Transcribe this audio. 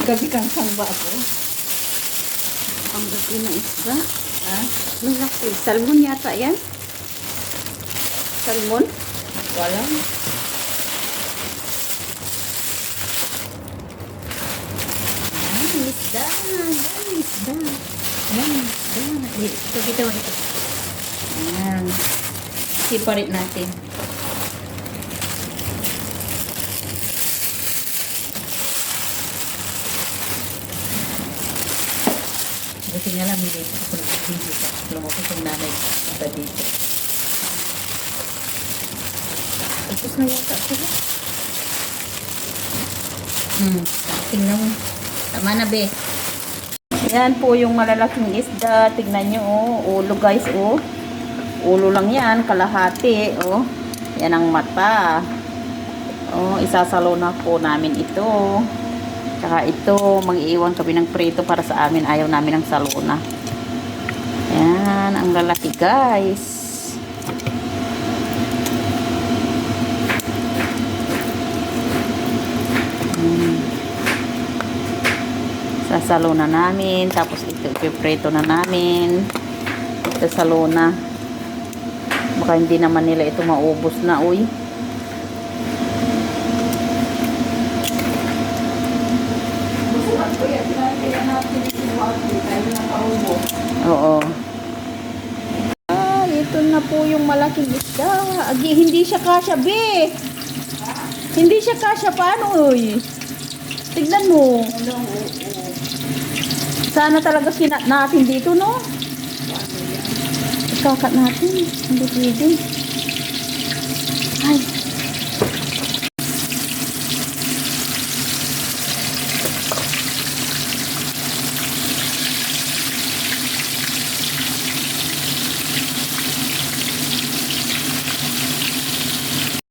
Gabi kang sangba ako. Ang gabi ng isda. Ha? Malaki. Salmon yata yan? Salmon? Wala. Isda. Isda. Isda. Ito, kita mo ito. Ayan. Separate natin. Buti nga lang, hindi ako nag-video sa lumabas yung nanay punta dito. Tapos na yata sila. Tingnan mo. Tama na, be. Yan po yung malalaking isda. Tignan nyo, oh. Ulo, guys, oh. Ulo lang yan, kalahati, oh. Yan ang mata. Oh, isasalo na po namin ito. Tsaka ito, mag-iwan kami ng prito para sa amin. Ayaw namin ng salona. Yan, ang lalaki, guys. Sasalo na namin. Tapos ito, ipiprito na namin. Ito salona. Baka hindi naman nila ito maubos na, uy. Oo. Ito na po yung malaking isda. Hindi siya kasya, be. Hindi siya kasya. Paano, uy? Tignan mo. Sana talaga kinat natin dito, no? Ikakat natin. Hindi pwede.